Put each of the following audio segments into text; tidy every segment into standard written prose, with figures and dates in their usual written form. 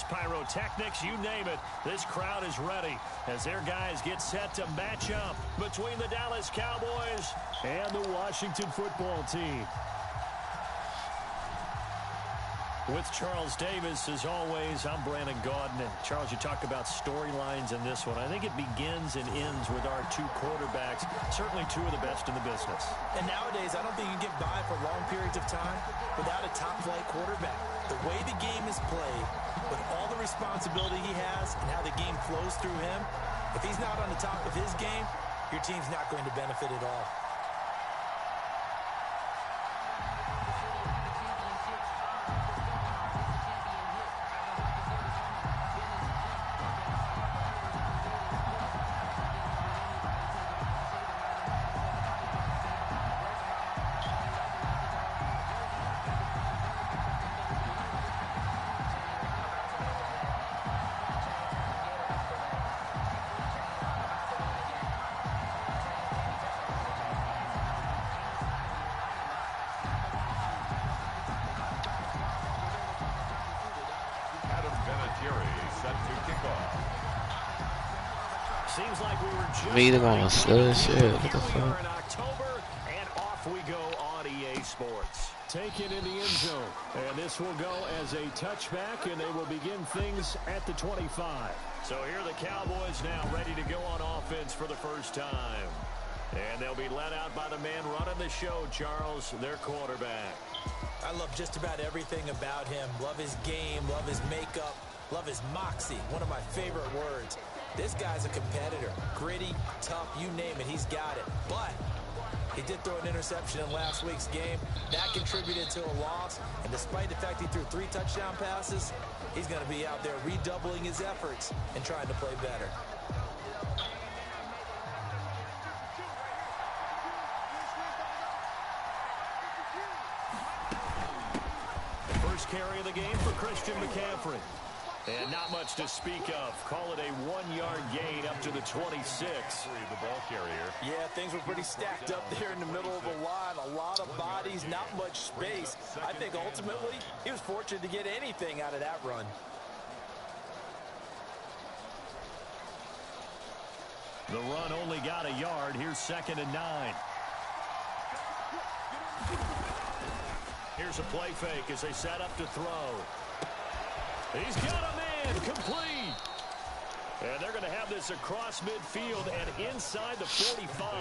fireworks, pyrotechnics, you name it. This crowd is ready as their guys get set to match up between the Dallas Cowboys and the Washington football team. With Charles Davis, as always, I'm Brandon Gaudin. And Charles, you talk about storylines in this one. I think it begins and ends with our two quarterbacks, certainly two of the best in the business. And nowadays, I don't think you can get by for long periods of time without a top-flight quarterback. The way the game is played, with all the responsibility he has and how the game flows through him, if he's not on the top of his game, your team's not going to benefit at all. Seems like we were just Meeting on shit. What the fuck? in October, and off we go on EA Sports. Taken in the end zone, and this will go as a touchback, and they will begin things at the 25. So here are the Cowboys now ready to go on offense for the first time. And they'll be led out by the man running the show, Charles, their quarterback. I love just about everything about him. Love his game, love his makeup, love his moxie, one of my favorite words. This guy's a competitor. Gritty, tough, you name it, he's got it. But he did throw an interception in last week's game. That contributed to a loss. And despite the fact he threw 3 touchdown passes, he's going to be out there redoubling his efforts and trying to play better. First carry of the game for Christian McCaffrey. And not much to speak of. Call it a 1-yard gain up to the 26. The ball carrier. Yeah, things were pretty stacked up there in the middle of the line. A lot of bodies, not much space. I think ultimately he was fortunate to get anything out of that run. The run only got a yard. Here's 2nd and 9. Here's a play fake as they set up to throw. He's got a man, complete. And they're going to have this across midfield and inside the 45.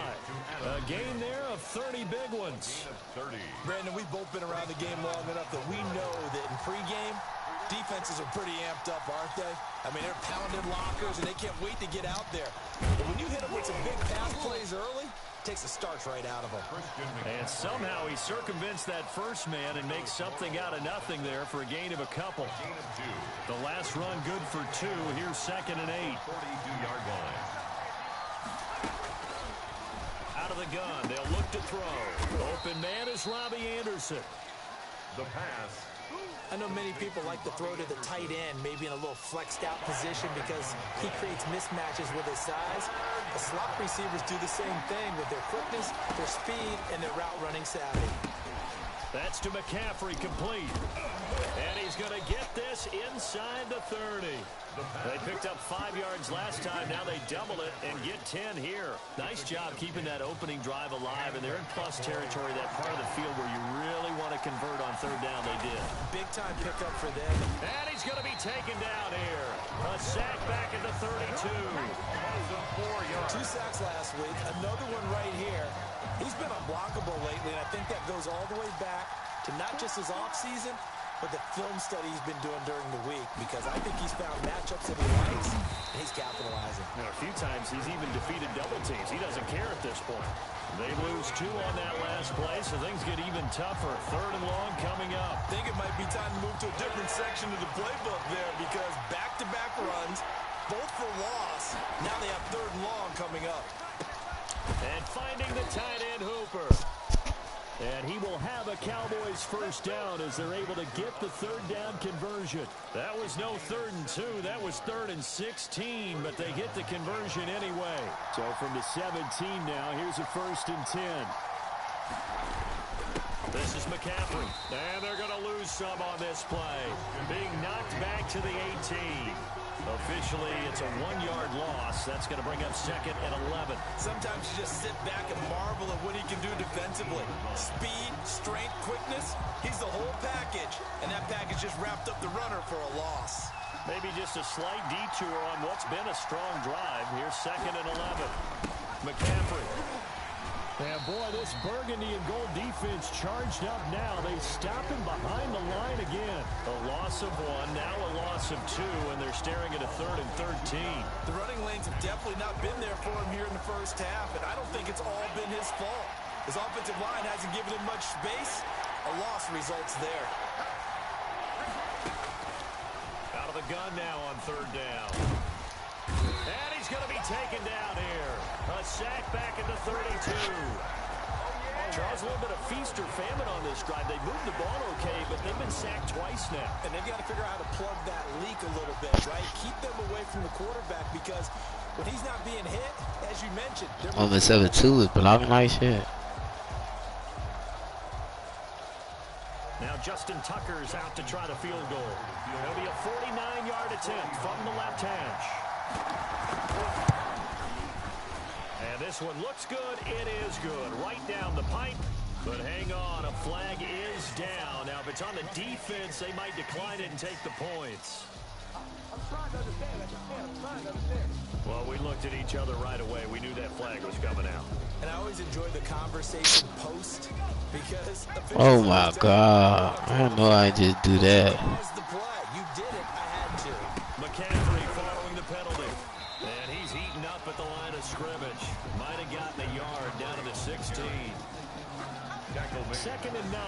A gain there of 30 big ones. Brandon, we've both been around the game long enough that we know that in pregame, defenses are pretty amped up, aren't they? I mean, they're pounding lockers, and they can't wait to get out there. But when you hit them with some big pass plays early, it takes the starch right out of them. And somehow he circumvents that first man and makes something out of nothing there for a gain of a couple. The last run good for 2. Here's 2nd and 8. 42-yard line. Out of the gun, they'll look to throw. Open man is Robbie Anderson. The pass. I know many people like to throw to the tight end, maybe in a little flexed out position because he creates mismatches with his size. The slot receivers do the same thing with their quickness, their speed, and their route running savvy. That's to McCaffrey, complete. And he's going to get this inside the 30. They picked up 5 yards last time. Now they double it and get 10 here. Nice job keeping that opening drive alive. And they're in plus territory, that part of the field where you really want to convert on 3rd down. They did. Big time pickup for them. And he's going to be taken down here. A sack back at the 32. 2 sacks last week. Another one right here. He's been unblockable lately, and I think that goes all the way back to not just his offseason, but the film study he's been doing during the week, because I think he's found matchups that he likes, and he's capitalizing. Now, a few times he's even defeated double teams. He doesn't care at this point. They lose 2 on that last play, so things get even tougher. 3rd and long coming up. I think it might be time to move to a different section of the playbook there, because back-to-back runs, both for loss. Now they have 3rd and long coming up. And finding the tight end Hooper. And he will have a Cowboys first down as they're able to get the 3rd down conversion. That was no 3rd and 2. That was 3rd and 16, but they get the conversion anyway. So from the 17 now, here's a 1st and 10. This is Here's McCaffrey. And they're going to lose some on this play. Being knocked back to the 18. Officially, it's a 1-yard loss. That's going to bring up 2nd and 11. Sometimes you just sit back and marvel at what he can do defensively. Speed, strength, quickness. He's the whole package. And that package just wrapped up the runner for a loss. Maybe just a slight detour on what's been a strong drive. Here's 2nd and 11. McCaffrey. And boy, this burgundy and gold defense charged up now. They stop him behind the line again. A loss of 1, now a loss of 2, and they're staring at a 3rd and 13. The running lanes have definitely not been there for him here in the first half, and I don't think it's all been his fault. His offensive line hasn't given him much space. A loss results there. Out of the gun now on 3rd down. And he's going to be taken down here. A sack back at the 32. Charles, a little bit of feast or famine on this drive. They moved the ball okay, but they've been sacked twice now. And they've got to figure out how to plug that leak a little bit, right? Keep them away from the quarterback because when he's not being hit, as you mentioned. On the 7-2 is blocking like shit. Now Justin Tucker's out to try the field goal. It'll be a 49-yard attempt from the left hash. And this one looks good. It is good. Right down the pipe. But hang on, a flag is down. Now, if it's on the defense, they might decline it and take the points. Well, we looked at each other right away. We knew that flag was coming out. And I always enjoy the conversation post because... Oh, my God. I don't know I just do that. The play. You did it. I had to. McCaffrey following the penalty. And he's eaten up at the line of scrimmage. Might have gotten a yard down to the 16. 2nd and 9.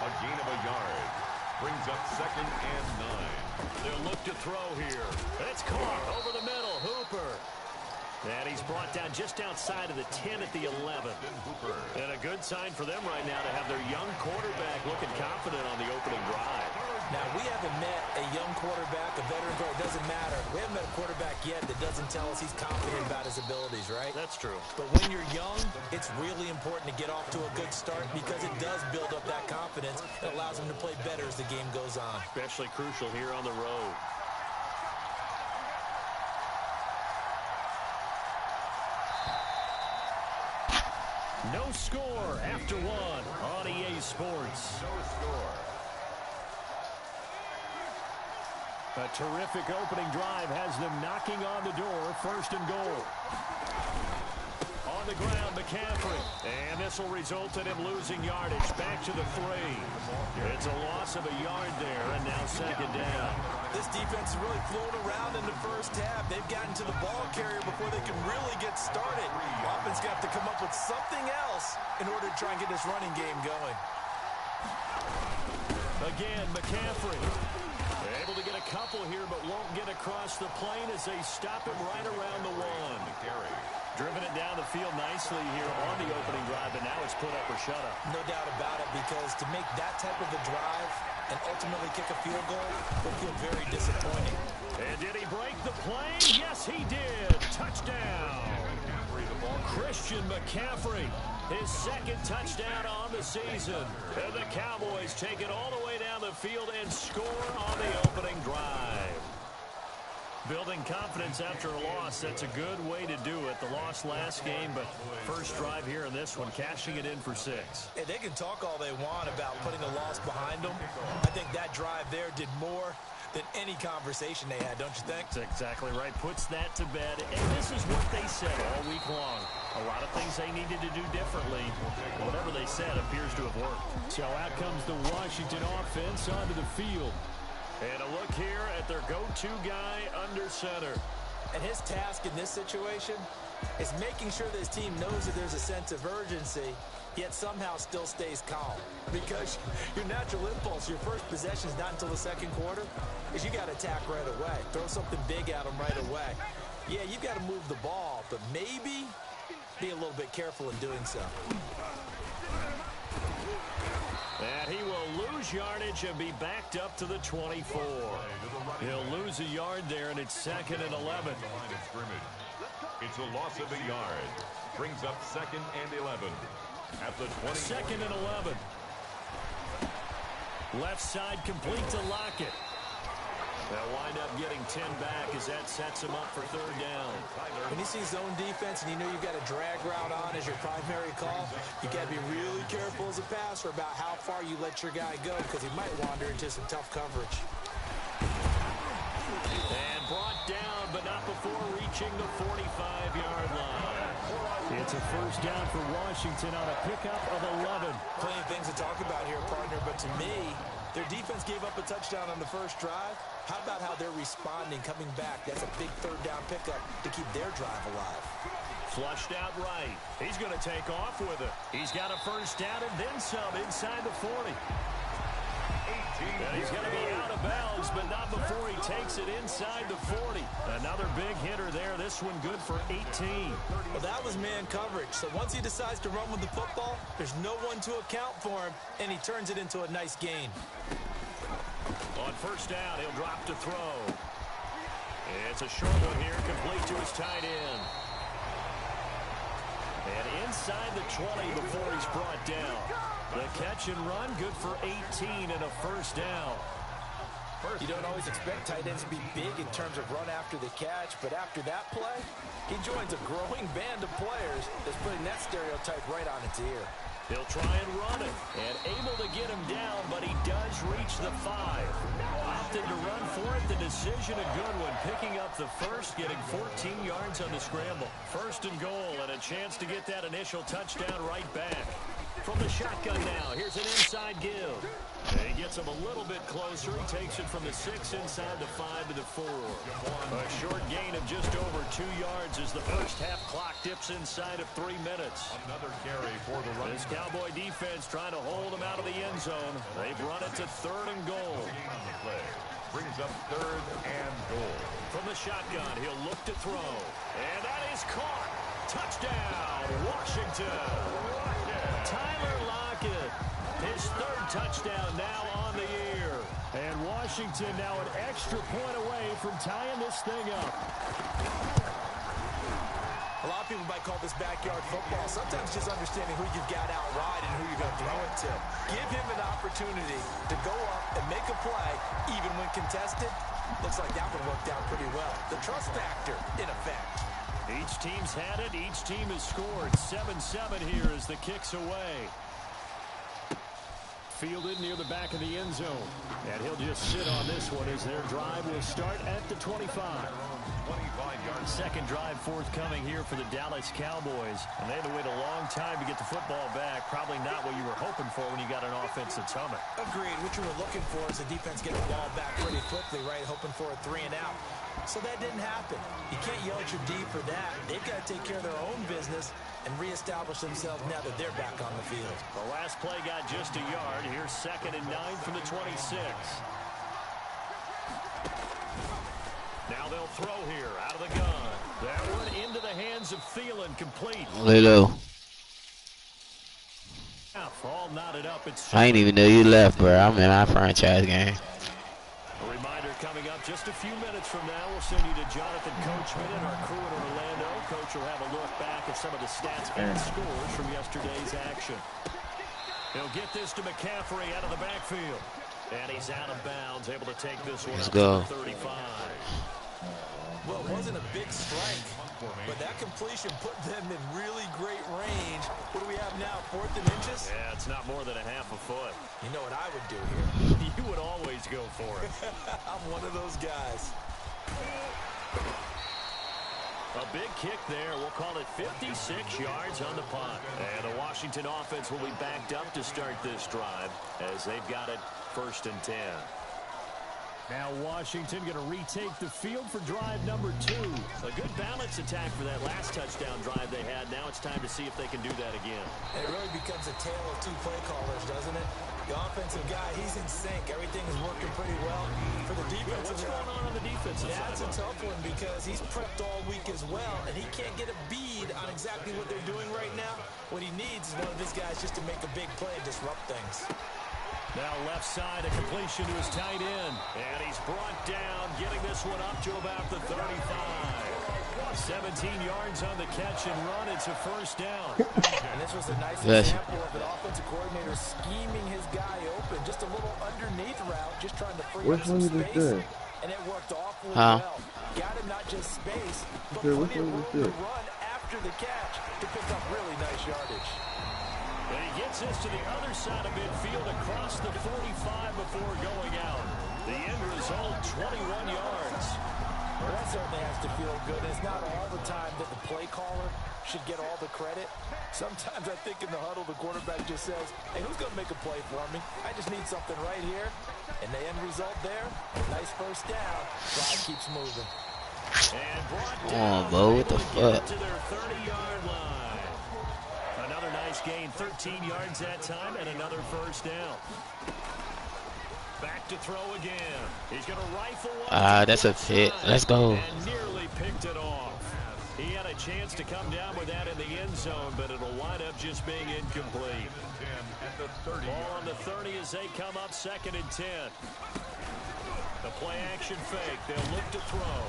A gain of a yard. Brings up 2nd and 9. They'll look to throw here. It's caught over the middle. Hooper. And he's brought down just outside of the 10 at the 11. And a good sign for them right now to have their young quarterback looking confident on the opening drive. Now, we haven't met a young quarterback, a veteran quarterback. It doesn't matter. We haven't met a quarterback yet that doesn't tell us he's confident about his abilities, right? That's true. But when you're young, it's really important to get off to a good start because it does build up that confidence. It allows him to play better as the game goes on. Especially crucial here on the road. No score after 1 on EA Sports. No score. A terrific opening drive has them knocking on the door. 1st and goal. On the ground, McCaffrey. And this will result in him losing yardage. Back to the 3. It's a loss of a yard there, and now 2nd down. This defense is really flown around in the first half. They've gotten to the ball carrier before they can really get started. Offense got to come up with something else in order to try and get this running game going. Again, McCaffrey. They're able to get a couple here, but won't get across the plane as they stop him right around the 1. Driven it down the field nicely here on the opening drive, and now it's put up or shut up. No doubt about it, because to make that type of a drive and ultimately kick a field goal would feel very disappointing. And did he break the plane? Yes, he did. Touchdown. Christian McCaffrey, his 2nd touchdown on the season. And the Cowboys take it all the way down the field and score on the opening drive. Building confidence after a loss, that's a good way to do it. The loss last game, but first drive here in this one, cashing it in for 6. Hey, they can talk all they want about putting a loss behind them. I think that drive there did more than any conversation they had, don't you think? That's exactly right. Puts that to bed. And this is what they said all week long. A lot of things they needed to do differently. Whatever they said appears to have worked. So out comes the Washington offense onto the field. And a look here at their go-to guy under center. And his task in this situation is making sure that his team knows that there's a sense of urgency, yet somehow still stays calm. Because your natural impulse, your first possession is not until the 2nd quarter, is you got to attack right away. Throw something big at them right away. Yeah, you've got to move the ball, but maybe be a little bit careful in doing so. And he will lose yardage and be backed up to the 24. He'll lose a yard there, and it's 2nd and 11. It's a loss of a yard. Brings up 2nd and 11. at the 20. 2nd and 11. Left side complete to Lockett. They'll wind up getting 10 back as that sets him up for 3rd down. When you see zone defense and you know you've got a drag route on as your primary call, you got to be really careful as a passer about how far you let your guy go because he might wander into some tough coverage. And brought down, but not before reaching the 45-yard line. It's a 1st down for Washington on a pickup of 11. Plenty of things to talk about here, partner, but to me, their defense gave up a touchdown on the first drive. How about how they're responding, coming back? That's a big 3rd down pickup to keep their drive alive. Flushed out right. He's going to take off with it. He's got a 1st down and then some inside the 40. And he's going to be out of bounds, but not before he takes it inside the 40. Another big hitter there. This one good for 18. Well, that was man coverage. So once he decides to run with the football, there's no one to account for him, and he turns it into a nice gain. On 1st down, he'll drop to throw. It's a short one here, complete to his tight end. And inside the 20 before he's brought down. The catch and run, good for 18 and a 1st down. You don't always expect tight ends to be big in terms of run after the catch, but after that play, he joins a growing band of players that's putting that stereotype right on its ear. He'll try and run it, and able to get him down, but he does reach the 5. Opted to run for it, the decision a good one, picking up the 1st, getting 14 yards on the scramble. 1st and goal, and a chance to get that initial touchdown right back. From the shotgun now, here's an inside give. And he gets him a little bit closer. He takes it from the 6 inside the 5 to the 4. A short gain of just over 2 yards as the 1st half clock dips inside of 3 minutes. Another carry for the run. This Cowboy defense trying to hold him out of the end zone. They've run it to 3rd and goal. Brings up 3rd and goal. From the shotgun, he'll look to throw. And that is caught. Touchdown, Washington. Tyler Lockett, his 3rd touchdown now on the year. And Washington now an extra point away from tying this thing up. A lot of people might call this backyard football. Sometimes just understanding who you've got out wide and who you're going to throw it to. Give him an opportunity to go up and make a play, even when contested. Looks like that one worked out pretty well. The trust factor, in effect. Each team's had it. Each team has scored. 7-7 here as the kick's away. Fielded near the back of the end zone. And he'll just sit on this one as their drive will start at the 25. 25-yard. 2nd drive forthcoming here for the Dallas Cowboys. And they had to wait a long time to get the football back. Probably not what you were hoping for when you got an offense that's humming. Agreed. What you were looking for is the defense get the ball back pretty quickly, right? Hoping for a 3 and out. So that didn't happen. You can't yell at your D for that. They've got to take care of their own business and reestablish themselves now that they're back on the field. The last play got just a yard. Here's 2nd and 9 from the 26. Now they'll throw here out of the gun. That one into the hands of Thielen, complete. Little. All knotted up. I ain't even know you left, bro. I'm in our franchise game. A reminder coming up just a few minutes from now. We'll send you to Jonathan Coachman and our crew in Orlando. Coach will have a look back at some of the stats and scores from yesterday's action. He'll get this to McCaffrey out of the backfield. And he's out of bounds, able to take this one Let's up go. to the 35. Well, it wasn't a big strike, but that completion put them in really great range. What do we have now, 4th and inches? Yeah, it's not more than a half a foot. You know what I would do here? You would always go for it. I'm one of those guys. A big kick there. We'll call it 56 yards on the punt. And the Washington offense will be backed up to start this drive as they've got it 1st and 10. Now Washington going to retake the field for drive number 2. A good balance attack for that last touchdown drive they had. Now it's time to see if they can do that again. And it really becomes a tale of 2 play callers, doesn't it? The offensive guy, he's in sync. Everything is working pretty well. For the defensive What's going on the defensive side? That's a tough one because he's prepped all week as well, and he can't get a bead on exactly what they're doing right now. What he needs is one of his guys just to make a big play and disrupt things. Now left side, a completion to his tight end. And he's brought down, getting this one up to about the 35. 17 yards on the catch and run. It's a first down. And this was a nice example of an offensive coordinator scheming his guy open. Just a little underneath route, just trying to free up some space. And it worked awfully well. Got him not just space, but plenty of room to run after the catch to pick up really nice yardage. And he gets this to the other side of midfield across the 45 before going out. The end result, 21 yards. Well, that certainly has to feel good. It's not all the time that the play caller should get all the credit. Sometimes I think in the huddle, the quarterback just says, hey, who's going to make a play for me? I just need something right here. And the end result there, nice first down. Drive keeps moving. And brought Come on, Bo, what the fuck? to their 30-yard line. Another nice gain, 13 yards that time, and another first down. Back to throw again. He's going to rifle one. That's a fit. Let's go. And nearly picked it off. He had a chance to come down with that in the end zone, but it'll wind up just being incomplete. Ball on the 30 as they come up 2nd and 10. The play action fake. They'll look to throw.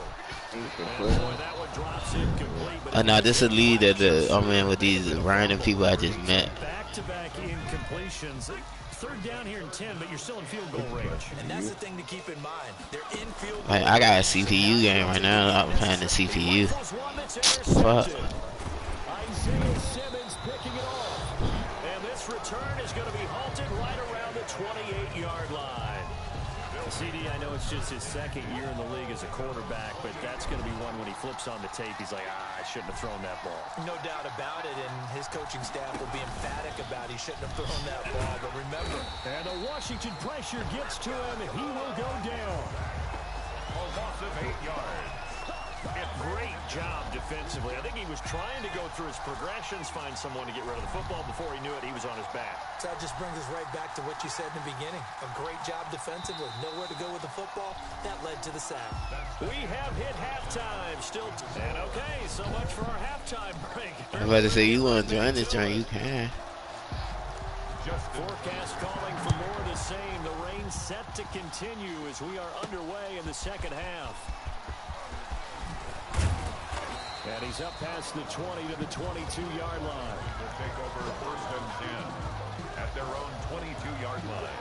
And boy, that one drops incomplete. Now this will lead to with these random people I just met. Back-to-back incompletions. 3rd down here in 10, but you're still in field goal range. And that's the thing to keep in mind. They're in field goal. Like, I got a CPU game right now. I'm playing the CPU. Fuck. Isaiah Simmons picking it off. And this return is going to be halted right around the 28-yard line. CD, I know it's just his 2nd year in the league as a quarterback, but that's going to be one when he flips on the tape, he's like, I shouldn't have thrown that ball. No doubt about it, and his coaching staff will be emphatic about he shouldn't have thrown that ball. But remember, and the Washington pressure gets to him, and he will go down. A loss of 8 yards. Great job defensively. I think he was trying to go through his progressions, find someone to get rid of the football. Before he knew it, he was on his back. So that just brings us right back to what you said in the beginning. A great job defensively. Nowhere to go with the football. That led to the sack. We have hit halftime. Still, and okay, so much for our halftime break. I'm about to say, you want to join this joint, you can. Forecast calling for more of the same. The rain set to continue as we are underway in the 2nd half. And he's up past the 20 to the 22-yard line. To take over 1st and 10 at their own 22-yard line.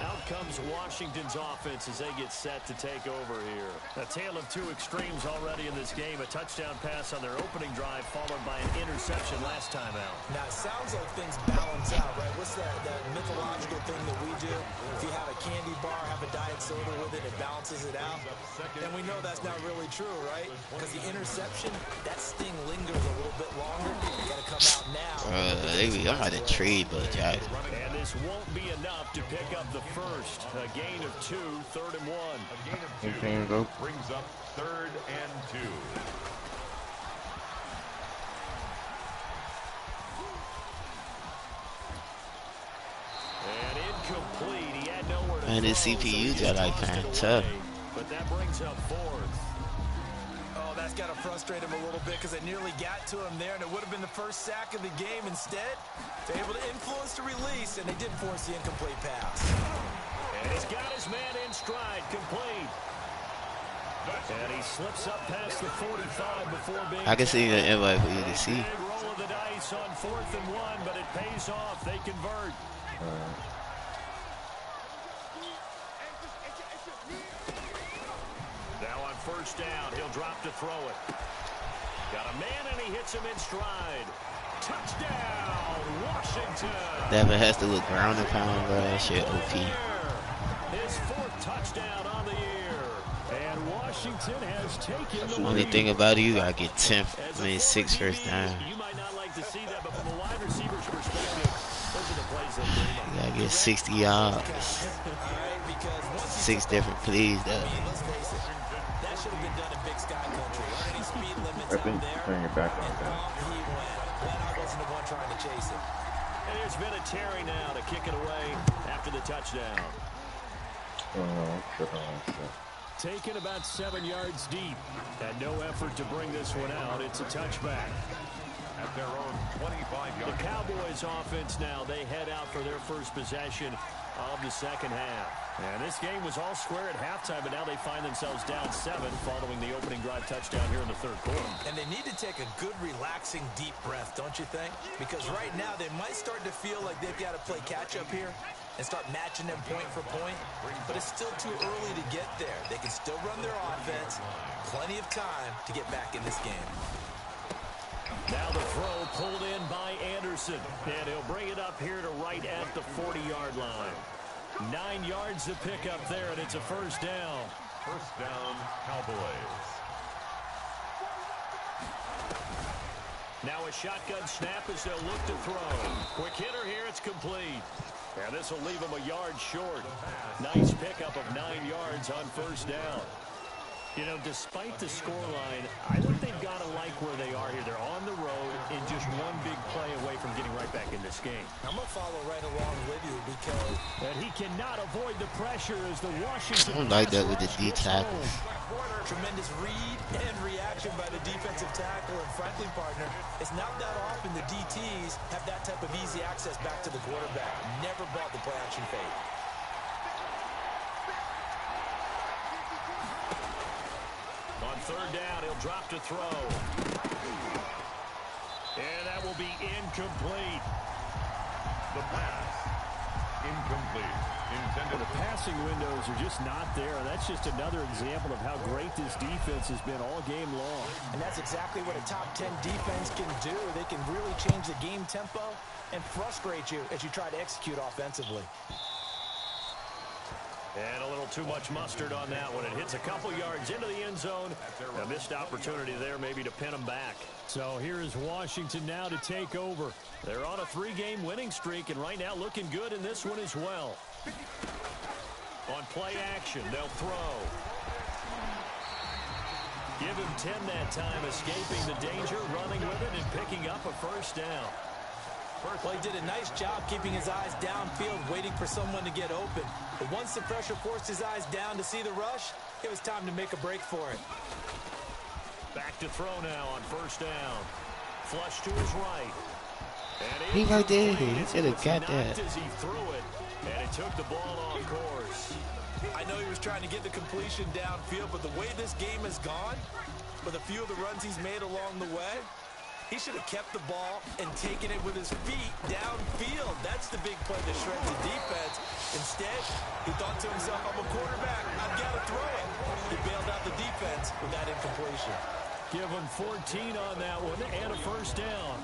Out comes Washington's offense as they get set to take over here. A tale of two extremes already in this game. A touchdown pass on their opening drive followed by an interception last time out. Now, it sounds like things balance out, right? What's that mythological thing that we do? If you have a candy bar, have a diet soda with it, it balances it out. And we know that's not really true, right? Because the interception, that sting lingers a little bit longer. You got to come out now. I'm about to trade, but guys. And this won't be enough to pick up the first. A gain of 2, 3rd and 1. A gain of 2 brings up 3rd and 2. And incomplete. He had nowhere to Man, this CPU got like kind of tough. But that brings up 4th. Oh, that's got to frustrate him a little bit because it nearly got to him there, and it would have been the first sack of the game. Instead, they're able to influence the release, and they did force the incomplete pass. And he's got his man in stride, complete. And he slips up past the 45 before being... I can see the invite for you to see. Big roll of the dice on 4th and 1, but it pays off. They convert. Now on 1st down, he'll drop to throw it. Got a man, and he hits him in stride. Touchdown, Washington. That has to look ground and pound, bro. That shit OP. His 4th touchdown on the year. And Washington has taken the Only lead. thing about it, you gotta get 6 first down. You might not like to see that, but from a wide receiver's perspective, those are the plays they bring up. You gotta get 60 yards. 6 different plays, though. Let's face it, that should have been done in Big Sky Country. Any speed limits I think out there, turn your back on and that. off he went. Glad I wasn't the one trying to chase it. And here's Vinatieri now to kick it away after the touchdown. Taken about 7 yards deep. Had no effort to bring this one out. It's a touchback. At their own 25-yard The Cowboys offense now, they head out for their first possession of the second half. And this game was all square at halftime, but now they find themselves down 7 following the opening drive touchdown here in the third quarter. And they need to take a good, relaxing, deep breath, don't you think? Because right now they might start to feel like they've got to play catch-up here and start matching them point for point. But it's still too early to get there. They can still run their offense. Plenty of time to get back in this game. Now the throw pulled in by Anderson. And he'll bring it up here to right at the 40-yard line. 9 yards to pick up there, and it's a first down. First down, Cowboys. Now a shotgun snap as they'll look to throw. Quick hitter here, it's complete. And this will leave them a yard short. Nice pickup of 9 yards on first down. You know, despite the scoreline, I think they've got to like where they are here. They're on the road and just one big play away from getting right back in this game. I'm going to follow right along with you because... And he cannot avoid the pressure as the Washington... I don't like that with the D tackle. Tremendous read and reaction by the defensive tackle. And frankly, partner, it's not that often the DTs have that type of easy access back to the quarterback. Never bought the play-action fake. On third down, he'll drop to throw. And that will be incomplete. The pass, incomplete. Intended. The passing windows are just not there. That's just another example of how great this defense has been all game long. And that's exactly what a top 10 defense can do. They can really change the game tempo and frustrate you as you try to execute offensively. And a little too much mustard on that one. It hits a couple yards into the end zone. A missed opportunity there maybe to pin them back. So here is Washington now to take over. They're on a 3-game winning streak, and right now looking good in this one as well. On play action, they'll throw. Give him 10 that time, escaping the danger, running with it, and picking up a first down. Well, he did a nice job keeping his eyes downfield, waiting for someone to get open. But once the pressure forced his eyes down to see the rush, it was time to make a break for it. Back to throw now on first down. Flush to his right. And He right there. He should have got that. As he threw it, and it took the ball off course. I know he was trying to get the completion downfield, but the way this game has gone, with a few of the runs he's made along the way, he should have kept the ball and taken it with his feet downfield. That's the big play that shreds the defense. Instead, he thought to himself, I'm a quarterback. I've got to throw it. He bailed out the defense with that incompletion. Give him 14 on that one and a first down.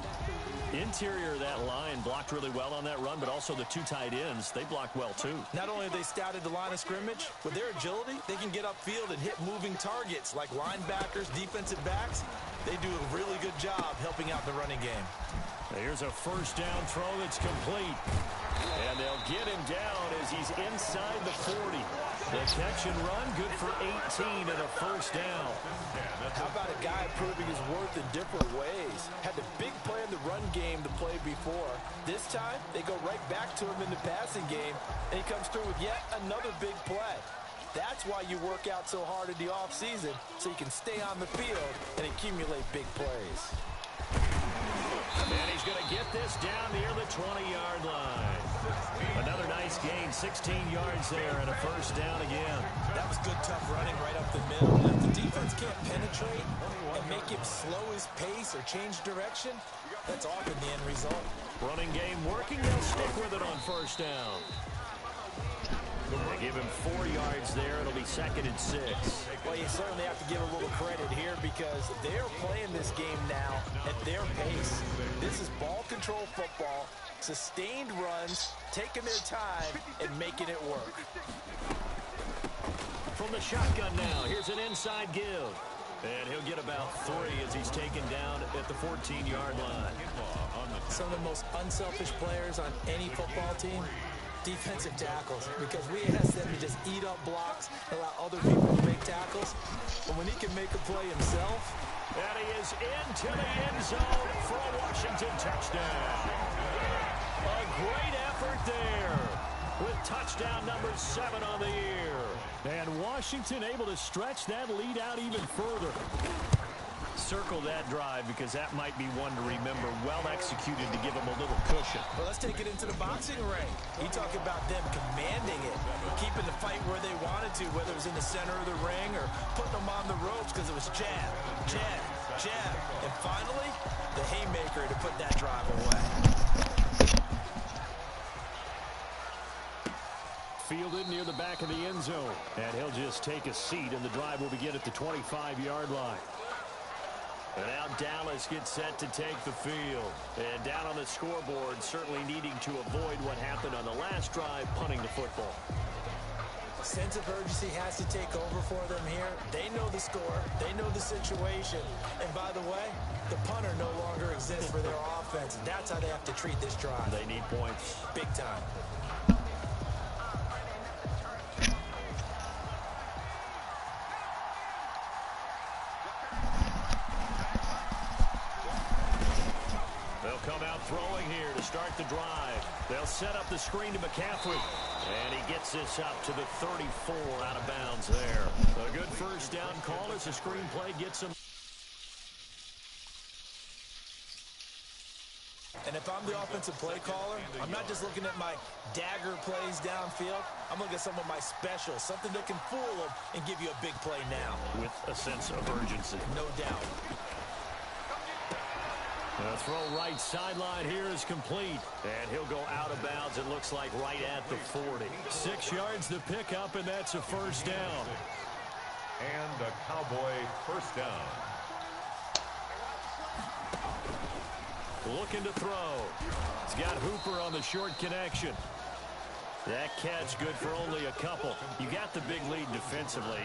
Interior of that line blocked really well on that run, but also the 2 tight ends, they blocked well too. Not only have they scouted the line of scrimmage, with their agility, they can get upfield and hit moving targets like linebackers, defensive backs. They do a really good job helping out the running game. Here's a first down throw that's complete. And they'll get him down as he's inside the 40. The catch and run, good for 18 and a first down. How about a guy proving his worth in different ways? Had the big play in the run game to play before. This time, they go right back to him in the passing game, and he comes through with yet another big play. That's why you work out so hard in the offseason, so you can stay on the field and accumulate big plays. And he's going to get this down near the 20-yard line. Another nice gain, 16 yards there, and a first down again. That was good, tough running right up the middle. Now, if the defense can't penetrate and make him slow his pace or change direction, that's often the end result. Running game working, they'll stick with it on first down. They give him 4 yards there. It'll be 2nd and 6. Well, you certainly have to give a little credit here because they're playing this game now at their pace. This is ball control football, sustained runs, taking their time, and making it work. From the shotgun now, here's an inside give. And he'll get about 3 as he's taken down at the 14-yard line. Some of the most unselfish players on any football team, defensive tackles, because we ask them to just eat up blocks, allow other people to make tackles. But when he can make a play himself. And he is into the end zone for a Washington touchdown. A great effort there with touchdown number 7 on the year. And Washington able to stretch that lead out even further. circle that drive because that might be one to remember. Well executed to give them a little cushion. Well, let's take it into the boxing ring. You talk about them commanding it, keeping the fight where they wanted to, whether it was in the center of the ring or putting them on the ropes because it was jab, jab, jab. And finally, the haymaker to put that drive away. Fielded near the back of the end zone. And he'll just take a seat, and the drive will begin at the 25-yard line. And now Dallas gets set to take the field. And down on the scoreboard, certainly needing to avoid what happened on the last drive, punting the football. Sense of urgency has to take over for them here. They know the score. They know the situation. And by the way, the punter no longer exists for their offense. And that's how they have to treat this drive. They need points. Big time. Come out throwing here to start the drive. They'll set up the screen to McCaffrey. And he gets this up to the 34 out of bounds there. A good first down call as the screenplay gets him. And if I'm the offensive play caller, I'm not just looking at my dagger plays downfield. I'm looking at some of my specials, something that can fool them and give you a big play now. With a sense of urgency. No doubt. The throw right sideline here is complete. And he'll go out of bounds, it looks like, right at the 40. 6 yards to pick up, and that's a first down. And a Cowboy first down. Looking to throw. He's got Hooper on the short connection. That catch good for only a couple. You got the big lead defensively.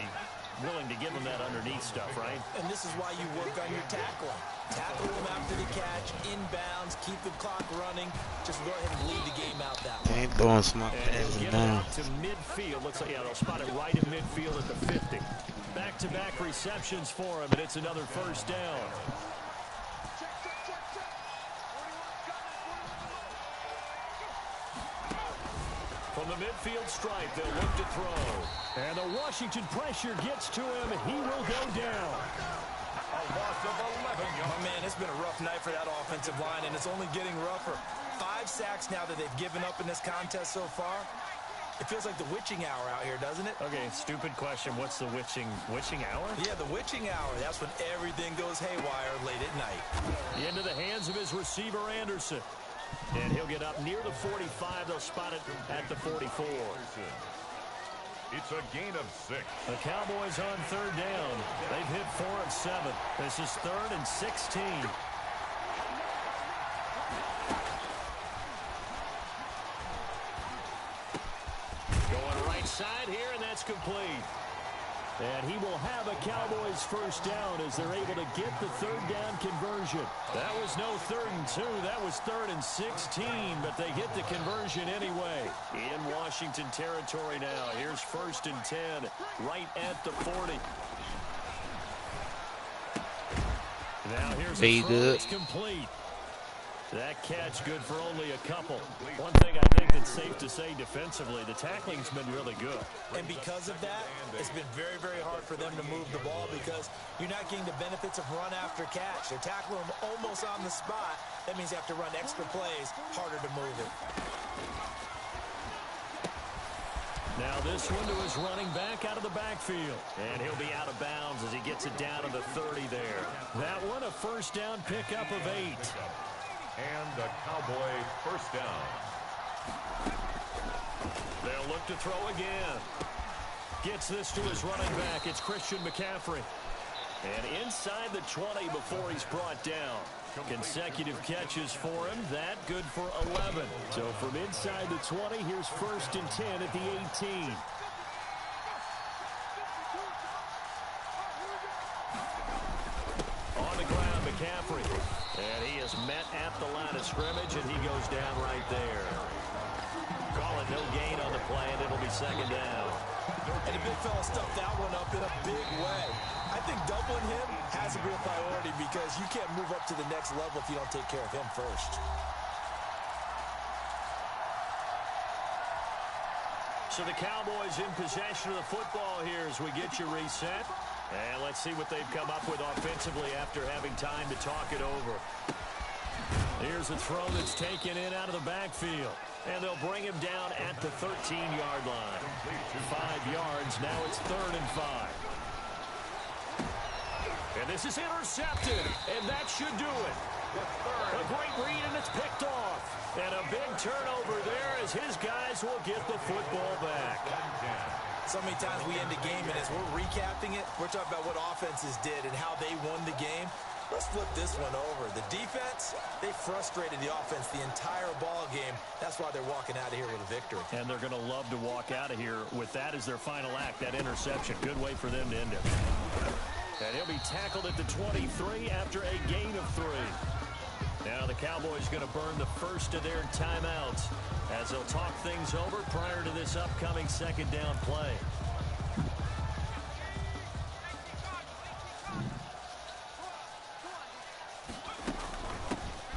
Willing to give him that underneath stuff, right? And this is why you work on your tackling. Tackle him after the catch, inbounds, keep the clock running. Just go ahead and lead the game out that way. Ain't throwing smart And passes get it down. out to midfield. Looks like, yeah, they'll spot it right in midfield at the 50. Back-to-back receptions for him, and it's another first down. From the midfield stripe, they'll look to throw. And the Washington pressure gets to him. He will go down. A loss of 11 yards. My man, it's been a rough night for that offensive line, and it's only getting rougher. 5 sacks now that they've given up in this contest so far. It feels like the witching hour out here, doesn't it? Okay, stupid question. What's the witching hour? Yeah, the witching hour. That's when everything goes haywire late at night. Into the hands of his receiver, Anderson. And he'll get up near the 45. They'll spot it at the 44. It's a gain of 6. The Cowboys on third down. They've hit 4 of 7. This is 3rd and 16. Going right side here, and that's complete. And he will have a Cowboys first down as they're able to get the third down conversion. That was no 3rd and 2. That was 3rd and 16, but they get the conversion anyway. In Washington territory now. Here's 1st and 10 right at the 40. Now here's a throw. It's complete. That catch good for only a couple. One thing I think that's safe to say defensively, the tackling's been really good. And because of that, it's been very, very hard for them to move the ball because you're not getting the benefits of run after catch. They're tackling them almost on the spot. That means you have to run extra plays, harder to move it. Now this one to his running back out of the backfield. And he'll be out of bounds as he gets it down to the 30 there. That one a first down pickup of 8. And a Cowboy first down. They'll look to throw again. Gets this to his running back. It's Christian McCaffrey. And inside the 20 before he's brought down. Consecutive catches for him. That good for 11. So from inside the 20, here's 1st and 10 at the 18. On the ground, McCaffrey. And he is met at the line of scrimmage, and he goes down right there. Call it no gain on the play, and it'll be 2nd down. And the big fella stuffed that one up in a big way. I think doubling him has to be a priority because you can't move up to the next level if you don't take care of him first. So the Cowboys in possession of the football here as we get you reset. And let's see what they've come up with offensively after having time to talk it over. Here's a throw that's taken in out of the backfield. And they'll bring him down at the 13-yard line. 5 yards. Now it's 3rd and 5. And this is intercepted. And that should do it. A great read, and it's picked off. And a big turnover there as his guys will get the football back. So many times we end the game, and as we're recapping it, we're talking about what offenses did and how they won the game. Let's flip this one over. The defense, they frustrated the offense the entire ball game. That's why they're walking out of here with a victory. And they're going to love to walk out of here with that as their final act, that interception. Good way for them to end it. And he'll be tackled at the 23 after a gain of 3. Now the Cowboys going to burn the first of their timeouts as they'll talk things over prior to this upcoming 2nd down play.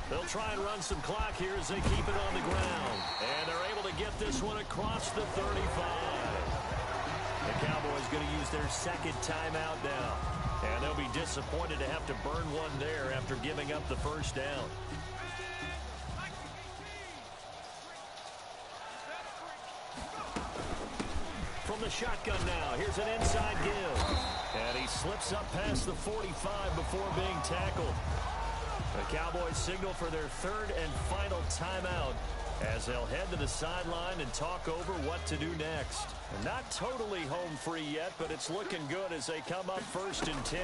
They'll try and run some clock here as they keep it on the ground. And they're able to get this one across the 35. The Cowboys going to use their 2nd timeout now. And they'll be disappointed to have to burn one there after giving up the first down. From the shotgun now, here's an inside give. And he slips up past the 45 before being tackled. The Cowboys signal for their 3rd and final timeout as they'll head to the sideline and talk over what to do next. Not totally home free yet, but it's looking good as they come up 1st and 10.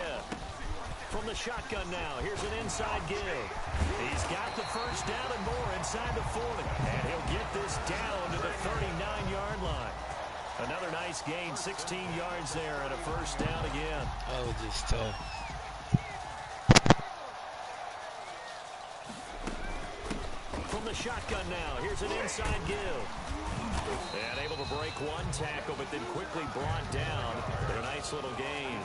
From the shotgun now, here's an inside give. He's got the first down and more inside the 40. And he'll get this down to the 39-yard line. Another nice gain, 16 yards there and a first down again. That was just tough. From the shotgun now, here's an inside give. And able to break one tackle, but then quickly brought down. But a nice little gain.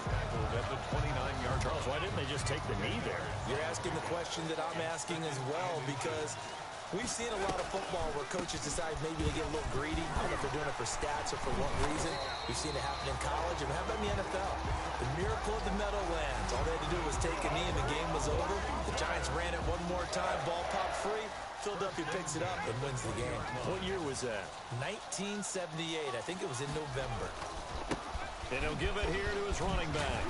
At the 29-yard. Charles, why didn't they just take the knee there? You're asking the question that I'm asking as well, because we've seen a lot of football where coaches decide maybe to get a little greedy. I don't know if they're doing it for stats or for what reason. We've seen it happen in college, and how about in the NFL? The miracle of the Meadowlands. All they had to do was take a knee, and the game was over. The Giants ran it one more time, ball popped free. Philadelphia picks it up and wins the game. What year was that? 1978. I think it was in November. And he'll give it here to his running back.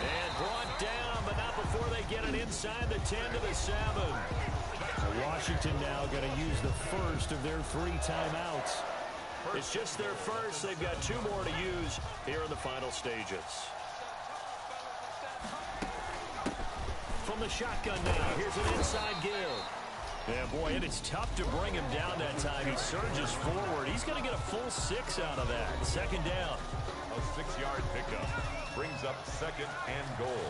And brought down, but not before they get it inside the 10 to the 7. Washington now going to use the first of their 3 timeouts. It's just their first. They've got 2 more to use here in the final stages. From the shotgun now, here's an inside give. Yeah, boy, and it's tough to bring him down that time. He surges forward. He's going to get a full 6 out of that. 2nd down. A 6-yard pickup brings up 2nd and goal.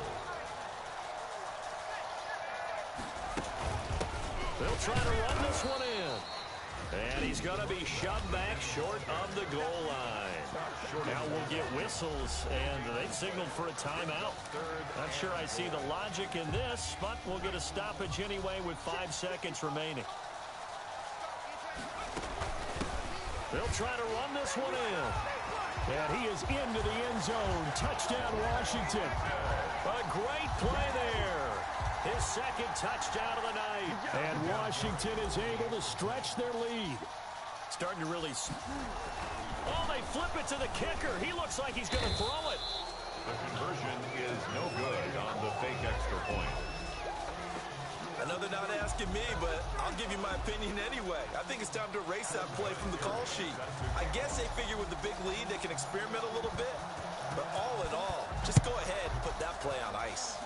They'll try to run this one in. And he's going to be shoved back short of the goal line. Now we'll get whistles, and they've signaled for a timeout. Not sure I see the logic in this, but we'll get a stoppage anyway with 5 seconds remaining. They'll try to run this one in. And he is into the end zone. Touchdown, Washington. A great play there. His 2nd touchdown of the night. And Washington is able to stretch their lead. Starting to really... Oh, they flip it to the kicker. He looks like he's going to throw it. The conversion is no good on the fake extra point. I know they're not asking me, but I'll give you my opinion anyway. I think it's time to erase that play from the call sheet. I guess they figure with the big lead they can experiment a little bit. But all in all, just go ahead and put that play on ice.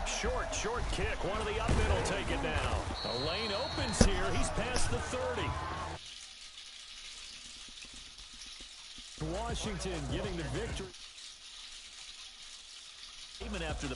Short kick. One of the up middle take it now. The lane opens here. He's past the 30. Washington getting the victory. Even after the